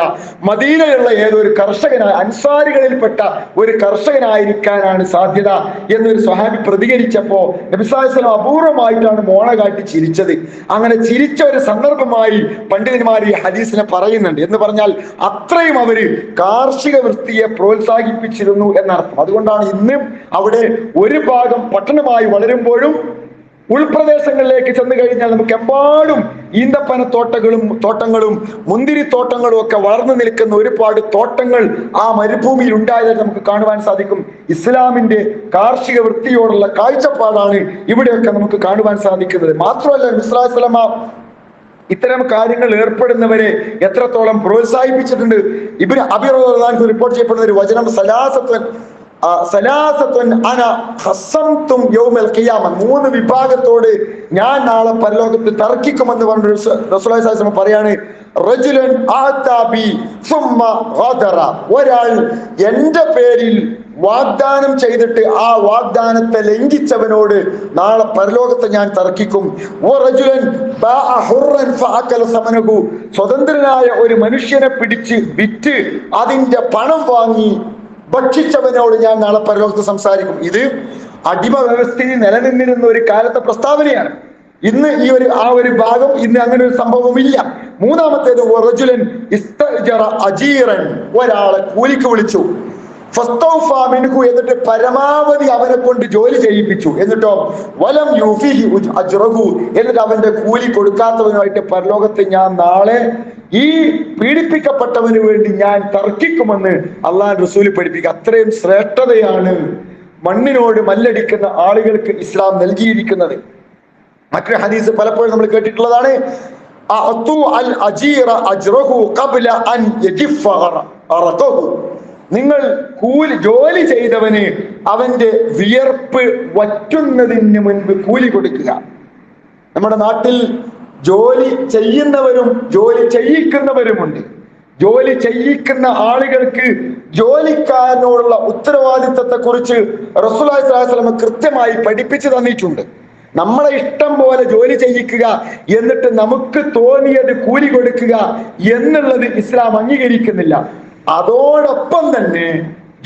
മദീനയിലുള്ള ഏതൊരു കർഷകനായ അൻസാരികളിൽപ്പെട്ട ഒരു കർഷകനായിരിക്കാനാണ് സാധ്യത എന്നൊരു സ്വഹാബി പ്രതികരിച്ചപ്പോ നബി സല്ലല്ലാഹു അലൈഹി വസല്ലം അപൂർവമായിട്ടാണ് മോണ കാട്ടി ചിരിച്ചത്. അങ്ങനെ ചിരിച്ച ഒരു സന്ദർഭമായി പണ്ഡിതന്മാർ ഈ ഹദീസിനെ പറയുന്നുണ്ട്. എന്ന് പറഞ്ഞാൽ അത്രയും അവര് കാർഷിക വൃത്തിയെ പ്രോത്സാഹിപ്പിച്ചിരുന്നു എന്നർത്ഥം. അതുകൊണ്ടാണ് ഇന്നും അവിടെ ഒരു ഭാഗം പട്ടണമായി വളരുമ്പോഴും ഉൾപ്രദേശങ്ങളിലേക്ക് ചെന്ന് കഴിഞ്ഞാൽ നമുക്ക് എമ്പാടും ഈന്തപ്പന തോട്ടങ്ങളും മുന്തിരിത്തോട്ടങ്ങളും ഒക്കെ വളർന്നു നിൽക്കുന്ന ഒരുപാട് തോട്ടങ്ങൾ ആ മരുഭൂമിയിൽ ഉണ്ടായതായി നമുക്ക് കാണുവാൻ സാധിക്കും. ഇസ്ലാമിന്റെ കാർഷിക വൃത്തിയോടുള്ള കാഴ്ചപ്പാടാണ് ഇവിടെയൊക്കെ നമുക്ക് കാണുവാൻ സാധിക്കുന്നത്. മാത്രമല്ല നബി സല്ലല്ലാഹു അലൈഹി വസല്ലം ഇത്തരം കാര്യങ്ങൾ ഏർപ്പെടുന്നവരെ എത്രത്തോളം പ്രോത്സാഹിപ്പിച്ചിട്ടുണ്ട്. ഇബ്നു അബീ റളിയല്ലാഹു അൻഹു റിപ്പോർട്ട് ചെയ്യപ്പെടുന്ന ഒരു വചനം, മൂന്ന് വിഭാഗത്തോട് ഞാൻ നാളെ പരലോകത്ത് തർക്കിക്കുമെന്ന് പറഞ്ഞ റസൂലുള്ളാഹി സ്വല്ലല്ലാഹു അലൈഹി വസല്ലം പറയാണ്, ഒരാൾ എന്റെ പേരിൽ വാഗ്ദാനം ചെയ്തിട്ട് ആ വാഗ്ദാനത്തെ ലംഘിച്ചവനോട് നാളെ പരലോകത്ത് ഞാൻ തർക്കിക്കും. സ്വതന്ത്രനായ ഒരു മനുഷ്യനെ പിടിച്ച് വിറ്റ് അതിന്റെ പണം വാങ്ങി ഭക്ഷിച്ചവനോട് ഞാൻ നാളെ പരലോകത്ത് സംസാരിക്കും. ഇത് അടിമ വ്യവസ്ഥയിൽ നിലനിന്നിരുന്ന ഒരു കാലത്തെ പ്രസ്താവനയാണ്. ഇന്ന് ആ ഒരു ഭാഗം ഇന്ന് അങ്ങനെ ഒരു സംഭവമില്ല. മൂന്നാമത്തേത് റജുലൻ ഇസ്തഅജറ അജീറൻ, ഒരാളെ കൂലിക്ക് വിളിച്ചു. ഫസ്തൗഫാ മിൻഹു, എന്നിട്ട് പരമാവധി അവനെ കൊണ്ട് ജോലി ചെയ്യിപ്പിച്ചു. എന്നിട്ടോ വലം യൂഫിഹി അജ്റഹു, എന്നിട്ട് അവന്റെ കൂലി കൊടുക്കാത്തവനുമായിട്ട് പരലോകത്ത് ഞാൻ നാളെ ഈ പീഡിപ്പിക്കപ്പെട്ടവന് വേണ്ടി ഞാൻ തർക്കിക്കുമെന്ന് അള്ളാഹു റസൂൽ പഠിപ്പിക്കുക. അത്രയും ശ്രേഷ്ഠതയാണ് മണ്ണിനോട് മല്ലടിക്കുന്ന ആളുകൾക്ക് ഇസ്ലാം നൽകിയിരിക്കുന്നത്. മറ്റൊരു ഹദീസ് പലപ്പോഴും നമ്മൾ കേട്ടിട്ടുള്ളതാണ്, നിങ്ങൾ ജോലി ചെയ്തവന് അവന്റെ വിയർപ്പ് വറ്റുന്നതിന് മുൻപ് കൂലി കൊടുക്കുക. നമ്മുടെ നാട്ടിൽ ജോലി ചെയ്യുന്നവരും ജോലി ചെയ്യിക്കുന്നവരുമുണ്ട്. ജോലി ചെയ്യിക്കുന്ന ആളുകൾക്ക് ജോലിക്കാരനോടുള്ള ഉത്തരവാദിത്തത്തെ കുറിച്ച് റസൂലുള്ളാഹി സ്വല്ലല്ലാഹു അലൈഹി വസല്ലം കൃത്യമായി പഠിപ്പിച്ചു തന്നിട്ടുണ്ട്. നമ്മളെ ഇഷ്ടം പോലെ ജോലി ചെയ്യിക്കുക, എന്നിട്ട് നമുക്ക് തോന്നിയത് കൂലി കൊടുക്കുക എന്നുള്ളത് ഇസ്ലാം അംഗീകരിക്കുന്നില്ല. അതോടൊപ്പം തന്നെ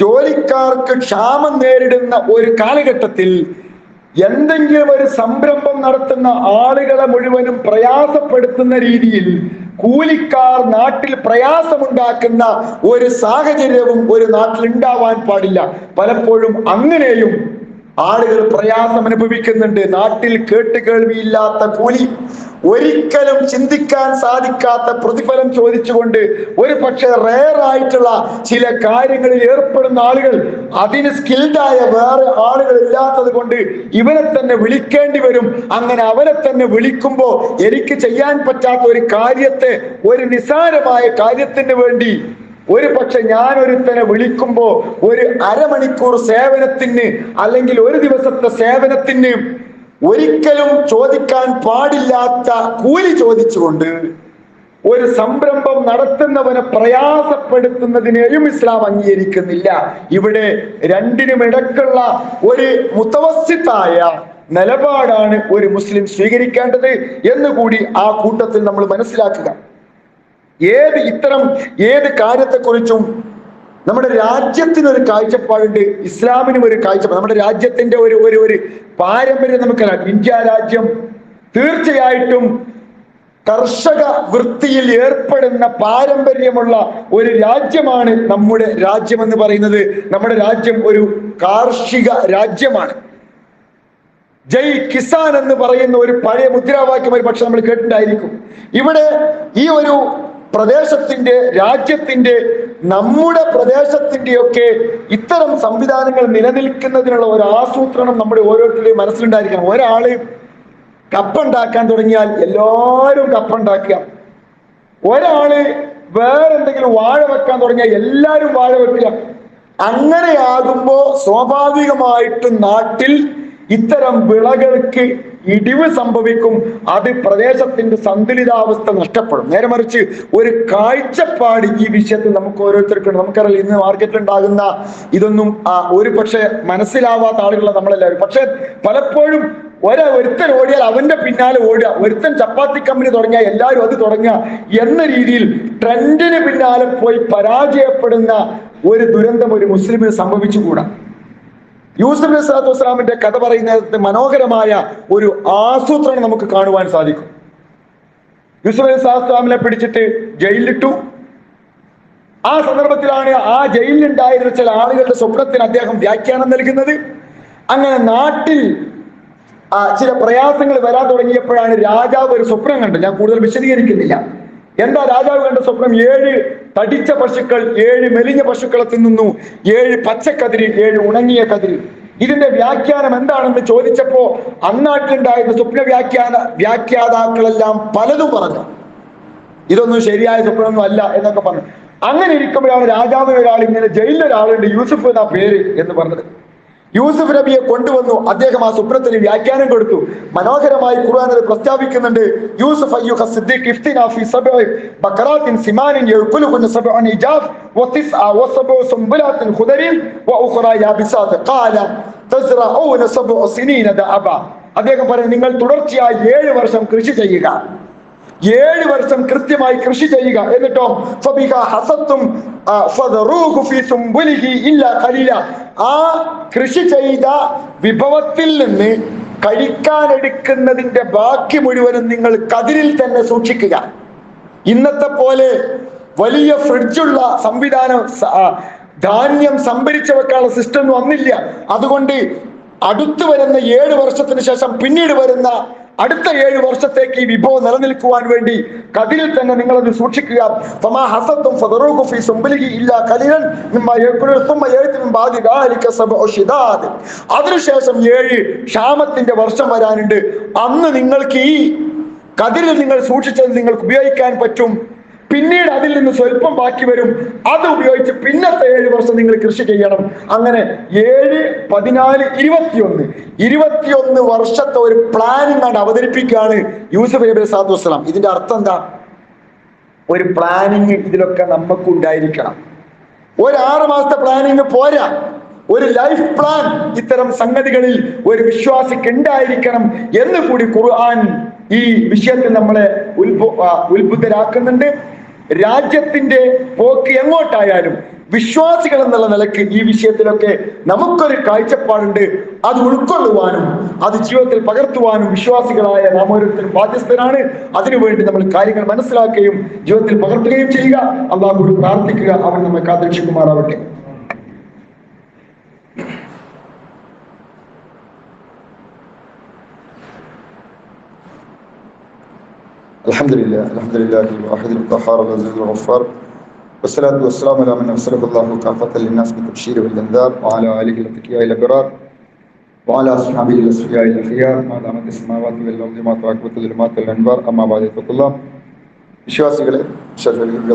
ജോലിക്കാർക്ക് ക്ഷാമം നേരിടുന്ന ഒരു കാലഘട്ടത്തിൽ എന്തെങ്കിലും ഒരു സംരംഭം നടത്തുന്ന ആളുകളെ മുഴുവനും പ്രയാസപ്പെടുത്തുന്ന രീതിയിൽ കൂലിക്കാർ നാട്ടിൽ പ്രയാസമുണ്ടാക്കുന്ന ഒരു സാഹചര്യവും ഒരു നാട്ടിൽ ഉണ്ടാവാൻ പാടില്ല. പലപ്പോഴും അങ്ങനെയും ആളുകൾ പ്രയാസം അനുഭവിക്കുന്നുണ്ട്. നാട്ടിൽ കേട്ടുകേൾവിയില്ലാത്ത കൂലി, ഒരിക്കലും ചിന്തിക്കാൻ സാധിക്കാത്ത പ്രതിഫലം ചോദിച്ചുകൊണ്ട് ഒരു പക്ഷേ റെയർ ആയിട്ടുള്ള ചില കാര്യങ്ങളിൽ ഏർപ്പെടുന്ന ആളുകൾ, അതിന് സ്കിൽഡായ വേറെ ആളുകൾ ഇല്ലാത്തത് കൊണ്ട് ഇവനെ തന്നെ വിളിക്കേണ്ടി വരും. അങ്ങനെ അവനെ തന്നെ വിളിക്കുമ്പോ എനിക്ക് ചെയ്യാൻ പറ്റാത്ത ഒരു കാര്യത്തെ, ഒരു നിസ്സാരമായ കാര്യത്തിന് വേണ്ടി ഒരു പക്ഷെ ഞാൻ ഒരുത്തനെ വിളിക്കുമ്പോ ഒരു അരമണിക്കൂർ സേവനത്തിന് അല്ലെങ്കിൽ ഒരു ദിവസത്തെ സേവനത്തിന് ഒരിക്കലും ചോദിക്കാൻ പാടില്ലാത്ത കൂലി ചോദിച്ചുകൊണ്ട് ഒരു സംരംഭം നടത്തുന്നവനെ പ്രയാസപ്പെടുത്തുന്നതിനെയും ഇസ്ലാം അംഗീകരിക്കുന്നില്ല. ഇവിടെ രണ്ടിനും ഇടക്കുള്ള ഒരു മുതവസ്സിത്തായ നിലപാടാണ് ഒരു മുസ്ലിം സ്വീകരിക്കേണ്ടത് എന്നുകൂടി ആ കൂട്ടത്തിൽ നമ്മൾ മനസ്സിലാക്കുക. ഏത് കാര്യത്തെക്കുറിച്ചും നമ്മുടെ രാജ്യത്തിനൊരു കാഴ്ചപ്പാടുണ്ട്, ഇസ്ലാമിനും ഒരു കാഴ്ചപ്പാട്. നമ്മുടെ രാജ്യത്തിന്റെ ഒരു പാരമ്പര്യം നമുക്കറിയാം. ഇന്ത്യ രാജ്യം തീർച്ചയായിട്ടും കർഷക വൃത്തിയിൽ ഏർപ്പെടുന്ന പാരമ്പര്യമുള്ള ഒരു രാജ്യമാണ് നമ്മുടെ രാജ്യം എന്ന് പറയുന്നത്. നമ്മുടെ രാജ്യം ഒരു കാർഷിക രാജ്യമാണ്. ജയ് കിസാൻ എന്ന് പറയുന്ന ഒരു പഴയ മുദ്രാവാക്യം ഒരു പക്ഷെ നമ്മൾ കേട്ടിട്ടുണ്ടായിരിക്കും. ഇവിടെ ഈ ഒരു പ്രദേശത്തിന്റെ, രാജ്യത്തിന്റെ, നമ്മുടെ പ്രദേശത്തിന്റെയൊക്കെ ഇത്തരം സംവിധാനങ്ങൾ നിലനിൽക്കുന്നതിനുള്ള ഒരു ആസൂത്രണം നമ്മുടെ ഓരോരുത്തരുടെയും മനസ്സിലുണ്ടായിരിക്കണം. ഒരാള് കപ്പുണ്ടാക്കാൻ തുടങ്ങിയാൽ എല്ലാവരും കപ്പുണ്ടാക്കുക. ഒരാള് വേറെന്തെങ്കിലും വാഴ വെക്കാൻ തുടങ്ങിയാൽ എല്ലാവരും വാഴ വെക്കുക. അങ്ങനെയാകുമ്പോ സ്വാഭാവികമായിട്ടും നാട്ടിൽ ഇത്തരം വിളകൾക്ക് ഇടിവ് സംഭവിക്കും. അത് പ്രദേശത്തിന്റെ സന്തുലിതാവസ്ഥ നഷ്ടപ്പെടും. നേരെ മറിച്ച് ഒരു കാഴ്ചപ്പാട് ഈ വിഷയത്തിൽ നമുക്ക് ഓരോരുത്തർക്കും, നമുക്കറിയാം ഇന്ന് മാർക്കറ്റിൽ ഉണ്ടാകുന്ന ഇതൊന്നും ഒരു പക്ഷെ മനസ്സിലാവാത്ത ആളുകളാണ് നമ്മളെല്ലാവരും. പക്ഷെ പലപ്പോഴും ഒരുത്തൻ ഓടിയാൽ അവന്റെ പിന്നാലെ ഓടുക, ഒരുത്തൻ ചപ്പാത്തി കമ്പനി തുടങ്ങിയാൽ എല്ലാവരും അത് തുടങ്ങുക എന്ന രീതിയിൽ ട്രെൻഡിന് പിന്നാലെ പോയി പരാജയപ്പെടുന്ന ഒരു ദുരന്തം ഒരു മുസ്ലിമിന് സംഭവിച്ചുകൂടാ. യൂസുഫ് നബി സ്വല്ലല്ലാഹു അലൈഹി വസല്ലമിന്റെ കഥ പറയുന്നത് മനോഹരമായ ഒരു ആസൂത്രണം നമുക്ക് കാണുവാൻ സാധിക്കും. യൂസുഫ് നബി സ്വല്ലല്ലാഹു അലൈഹി വസല്ലമിനെ പിടിച്ചിട്ട് ജയിലിലിട്ടു. ആ സന്ദർഭത്തിലാണ് ആ ജയിലിലുണ്ടായിരുന്ന ചില ആളുകളുടെ സ്വപ്നത്തിന് അദ്ദേഹം വ്യാഖ്യാനം നൽകുന്നത്. അങ്ങനെ നാട്ടിൽ ചില പ്രയാസങ്ങൾ വരാൻ തുടങ്ങിയപ്പോഴാണ് രാജാവ് ഒരു സ്വപ്നം കണ്ടത്. ഞാൻ കൂടുതൽ വിശദീകരിക്കുന്നില്ല. എന്താ രാജാവ് കണ്ട സ്വപ്നം? 7 തടിച്ച പശുക്കൾ 7 മെലിഞ്ഞ പശുക്കളെ തിന്നുന്നു, 7 പച്ചക്കതിര് 7 ഉണങ്ങിയ കതിര്. ഇതിന്റെ വ്യാഖ്യാനം എന്താണെന്ന് ചോദിച്ചപ്പോ അന്നാട്ടിലുണ്ടായിരുന്ന സ്വപ്ന വ്യാഖ്യാതാക്കളെല്ലാം പലതും പറഞ്ഞു. ഇതൊന്നും ശരിയായ സ്വപ്നമൊന്നും അല്ല എന്നൊക്കെ പറഞ്ഞു. അങ്ങനെ ഇരിക്കുമ്പോഴാണ് രാജാവിന് ഒരാൾ, ഇങ്ങനെ ജയിലിലൊരാളുണ്ട് യൂസുഫ് എന്നാ പേര് എന്ന് പറഞ്ഞത്. യൂസുഫ് നബിയെ കൊണ്ടുവന്നു. അദ്ദേഹം ആ സ്വപ്നത്തിന് വ്യാഖ്യാനം കൊടുത്തു. മനോഹരമായി ഖുർആൻ അത് പ്രസ്താവിക്കുന്നുണ്ട്. യൂസുഫ് അയ്യുഹ സിദ്ദീഖ് ഇഫ്തിനാ ഫീ സബ്ഇ ബഖറാത്തിൻ സിമാനിൻ യഅകുലുഹുന്ന സബ്ഉൻ ഇജാഫ് വതിസ്അ വസബ്ഉ സുംബുലാത്തിൻ ഖുദരിൻ വഉഖറ യാബിസാത്ത് ഖാല തസ്റഊന സബ്ഉ സിനീന ദഅബ. അദ്ദേഹം പറഞ്ഞു, നിങ്ങൾ തുടർച്ചയായി 7 വർഷം കൃഷി ചെയ്യുക. 7 വർഷം കൃത്യമായി കൃഷി ചെയ്യുക. എന്നിട്ടോ ആ കൃഷി ചെയ്ത വിഭവത്തിൽ നിന്ന് കഴിക്കാനെടുക്കുന്നതിന്റെ ബാക്കി മുഴുവനും നിങ്ങൾ കതിരിൽ തന്നെ സൂക്ഷിക്കുക. ഇന്നത്തെ പോലെ വലിയ ഫ്രിഡ്ജുള്ള സംവിധാനം, ധാന്യം സംഭരിച്ചു വെക്കാനുള്ള സിസ്റ്റം ഒന്നും വന്നില്ല. അതുകൊണ്ട് അടുത്തു വരുന്ന 7 വർഷത്തിന് ശേഷം പിന്നീട് വരുന്ന അടുത്ത 7 വർഷത്തേക്ക് ഈ വിഭവം നിലനിൽക്കുവാൻ വേണ്ടി കതിരിൽ തന്നെ നിങ്ങളത് സൂക്ഷിക്കുക. അതിനുശേഷം 7 ക്ഷാമത്തിന്റെ വർഷം വരാനുണ്ട്. അന്ന് നിങ്ങൾക്ക് ഈ കതിരിൽ നിങ്ങൾ സൂക്ഷിച്ചത് നിങ്ങൾക്ക് ഉപയോഗിക്കാൻ പറ്റും. പിന്നീട് അതിൽ നിന്ന് സ്വല്പം ബാക്കി വരും. അത് ഉപയോഗിച്ച് പിന്നത്തെ 7 വർഷം നിങ്ങൾ കൃഷി ചെയ്യണം. അങ്ങനെ 7, 14, 21 വർഷത്തെ ഒരു പ്ലാനിങ് ആണ് അവതരിപ്പിക്കുകയാണ് യൂസുഫ് നബി സ്വല്ലല്ലാഹു അലൈഹി വസല്ലം. ഇതിന്റെ അർത്ഥം എന്താ? ഒരു പ്ലാനിങ് ഇതിലൊക്കെ നമുക്ക് ഉണ്ടായിരിക്കണം. ഒരു 6 മാസത്തെ പ്ലാനിങ് പോരാ, ഒരു ലൈഫ് പ്ലാൻ ഇത്തരം സംഗതികളിൽ ഒരു വിശ്വാസിക്ക് ഉണ്ടായിരിക്കണം എന്ന് കൂടി ഖുർആൻ ഈ വിഷയത്തിൽ നമ്മളെ ഉത്ബുദ്ധരാക്കുന്നുണ്ട്. രാജ്യത്തിന്റെ പോക്ക് എങ്ങോട്ടായാലും വിശ്വാസികൾ എന്നുള്ള നിലക്ക് ഈ വിഷയത്തിലൊക്കെ നമുക്കൊരു കാഴ്ചപ്പാടുണ്ട്. അത് ഉൾക്കൊള്ളുവാനും അത് ജീവിതത്തിൽ പകർത്തുവാനും വിശ്വാസികളായ നാം ഓരോരുത്തരും ബാധ്യസ്ഥരാണ്. അതിനുവേണ്ടി നമ്മൾ കാര്യങ്ങൾ മനസ്സിലാക്കുകയും ജീവിതത്തിൽ പകർത്തുകയും ചെയ്യുക. അല്ലാഹുവോട് പ്രാർത്ഥിക്കുക, അവൻ നമ്മെ കാത്തുരക്ഷിക്കുമാറാവട്ടെ. അൽഹംദുലില്ലാഹ് الواحد القهار العزيز الغفار والصلاة والسلام على من أرسله الله كافة للناس بالتبشير والإنذار وعلى آله الأتقياء الأبرار وعلى أصحابه الأصفياء الأخيار ما دامت السماوات والأرض ما تراكبت الظلمات والأنوار أما بعد فاتقوا الله. വിശ്വാസികളെ,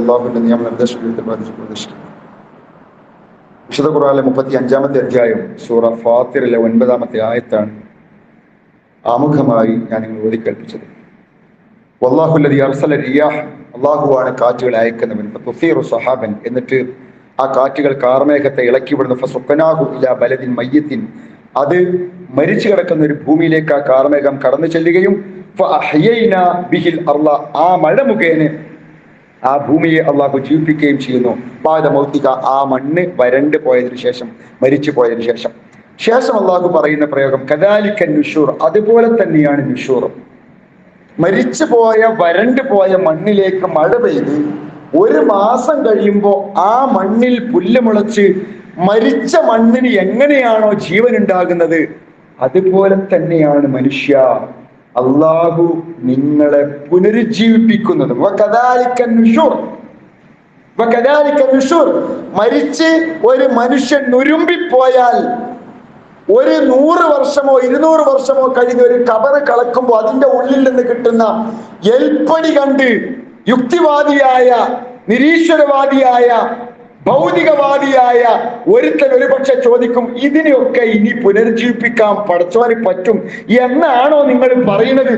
അല്ലാഹുവിന്റെ നിയമം നിർദ്ദേശിക്കുന്ന വിശുദ്ധ ഖുർആനിലെ 35-ാമത്തെ അധ്യായം സൂറ ഫാത്തിറിലെ 9-ാമത്തെ ആയത്താണ് ആമുഖമായി ഞാൻ നിങ്ങൾ ഓതി കേൾപ്പിച്ചത്. വല്ലാഹുല്ലദീ അർസല റിയാഹ്, അല്ലാഹുവാണ് കാറ്റുകൾ അയക്കുന്നവൻ. ഫതുസീറു സഹാബൻ, എന്നിട്ട് ആ കാറ്റുകൾ കാർമേഘത്തെ ഇളക്കിവിടുന്നു. ഫസുഖനാഹു ഇലാ ബലദിൻ മയ്യിത്തിൻ, അത് മരിച്ചു കിടക്കുന്ന ഒരു ഭൂമിയിലേക്ക് ആ കാർമേഘം കടന്നു ചെല്ലുകയും ഫഅഹ്യൈനാ ബിഹിൽ അർള, ആ മഴ മുഖേന ആ ഭൂമിയെ അള്ളാഹു ജീവിപ്പിക്കുകയും ചെയ്യുന്നു. ബാദ മൗതിക, ആ മണ്ണ് വരണ്ടു പോയതിനു ശേഷം, മരിച്ചു പോയതിനു ശേഷം. ശേഷം അള്ളാഹു പറയുന്ന പ്രയോഗം കദാലിക നുശൂർ, അതുപോലെ തന്നെയാണ് നുശൂർ. മരിച്ചു പോയ വരണ്ടു പോയ മണ്ണിലേക്ക് മഴ പെയ്ത് 1 മാസം കഴിയുമ്പോൾ ആ മണ്ണിൽ പുല്ല് മുളച്ച് മരിച്ച മണ്ണിന് എങ്ങനെയാണോ ജീവൻ ഉണ്ടാകുന്നത്, അതുപോലെ തന്നെയാണ് മനുഷ്യ അള്ളാഹു നിങ്ങളെ പുനരുജ്ജീവിപ്പിക്കുന്നത്. മരിച്ച് ഒരു മനുഷ്യൻ നുരുമ്പിപ്പോയാൽ 100 വർഷമോ 200 വർഷമോ കഴിഞ്ഞ് ഒരു കബറ് കളക്കുമ്പോൾ അതിന്റെ ഉള്ളിൽ നിന്ന് കിട്ടുന്ന എൽപ്പടി കണ്ട് യുക്തിവാദിയായ, നിരീശ്വരവാദിയായ, ഭൗതികവാദിയായ ഒരുത്തൻ ഒരുപക്ഷെ ചോദിക്കും, ഇതിനെയൊക്കെ ഇനി പുനരുജ്ജീവിപ്പിക്കാൻ പടച്ചവന് പറ്റും എന്നാണോ നിങ്ങൾ പറയുന്നത്?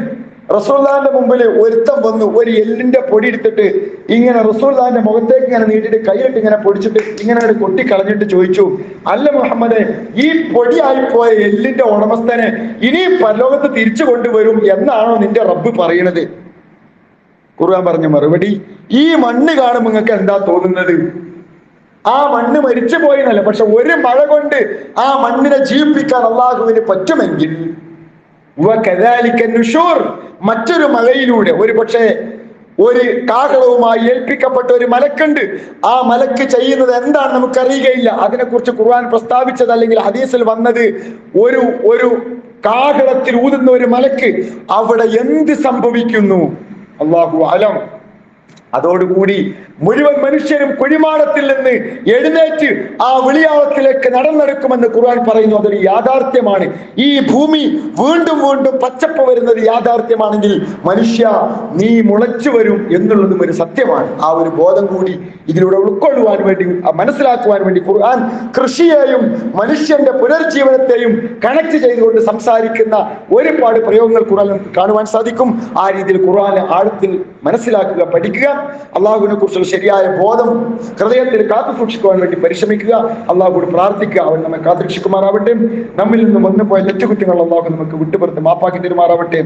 റസൂലുള്ളാഹിന്റെ മുമ്പിൽ ഒരുത്തൻ വന്നു ഒരു എല്ലിന്റെ പൊടി എടുത്തിട്ട് ഇങ്ങനെ റസൂലുള്ളാഹിന്റെ മുഖത്തേക്ക് ഇങ്ങനെ നീട്ടിട്ട് കൈയിട്ട് ഇങ്ങനെ പൊടിച്ചിട്ട് ഇങ്ങനെ കൊട്ടിക്കളഞ്ഞിട്ട് ചോദിച്ചു, അല്ല മുഹമ്മദേ, ഈ പൊടിയായിപ്പോയ എല്ലിന്റെ ഉടമസ്ഥനെ ഇനി പരലോകത്ത് തിരിച്ചു കൊണ്ടുവരും എന്നാണോ നിന്റെ റബ്ബ് പറയണത്? ഖുർആൻ പറഞ്ഞ മറുപടി, ഈ മണ്ണ് കാണുമ്പോൾ നിങ്ങൾക്ക് എന്താ തോന്നുന്നത്? ആ മണ്ണ് മരിച്ചു പോയെന്നല്ല, പക്ഷെ ഒരു മഴ കൊണ്ട് ആ മണ്ണിനെ ജീവിപ്പിക്കാൻ അള്ളാഹുവിന് പറ്റുമെങ്കിൽ മറ്റൊരു മഴയിലൂടെ, ഒരു പക്ഷേ ഒരു കാഹളവുമായി ഏൽപ്പിക്കപ്പെട്ട ഒരു മലക്കുണ്ട്. ആ മലക്ക് ചെയ്യുന്നത് എന്താണ് നമുക്കറിയുകയില്ല. അതിനെക്കുറിച്ച് ഖുർആൻ പ്രസ്താവിച്ചത് അല്ലെങ്കിൽ ഹദീസിൽ വന്നത് ഒരു കാഹളത്തിൽ ഊതുന്ന ഒരു മലക്ക്, അവിടെ എന്ത് സംഭവിക്കുന്നു അല്ലാഹു അലം. അതോടുകൂടി മുഴുവൻ മനുഷ്യരും കുഴിമാടത്തിൽ നിന്ന് എഴുന്നേറ്റ് ആ വിളിയാളത്തിലേക്ക് നടന്നെടുക്കുമെന്ന് ഖുർആൻ പറയുന്നു. അതൊരു യാഥാർത്ഥ്യമാണ്. ഈ ഭൂമി വീണ്ടും വീണ്ടും പച്ചപ്പ് വരുന്നത് യാഥാർത്ഥ്യമാണെങ്കിൽ മനുഷ്യ നീ മുളച്ചു വരും എന്നുള്ളതും ഒരു സത്യമാണ്. ആ ഒരു ബോധം കൂടി ഇതിലൂടെ ഉൾക്കൊള്ളുവാൻ വേണ്ടി, മനസ്സിലാക്കുവാൻ വേണ്ടി ഖുർആൻ കൃഷിയെയും മനുഷ്യന്റെ പുനർജീവനത്തെയും കണക്ട് ചെയ്തുകൊണ്ട് സംസാരിക്കുന്ന ഒരുപാട് പ്രയോഗങ്ങൾ ഖുർആനിൽ കാണുവാൻ സാധിക്കും. ആ രീതിയിൽ ഖുർആനെ ആഴത്തിൽ മനസ്സിലാക്കുക, പഠിക്കുക, അള്ളാഹുവിനെ കുറിച്ചുള്ള ശരിയായ ബോധം ഹൃദയത്തിൽ കാത്തു സൂക്ഷിക്കുവാൻ വേണ്ടി പരിശ്രമിക്കുക. അള്ളാഹുവോട് പ്രാർത്ഥിക്കുക, അവൻ നമ്മെ കാത്തുരക്ഷിക്കുമാറാവട്ടെ. നമ്മിൽ നിന്ന് വന്നുപോയ തെറ്റുകുറ്റങ്ങൾ അള്ളാഹു നമുക്ക് വിട്ടുപുറത്ത് മാപ്പാക്കി തരുമാറാവട്ടെ.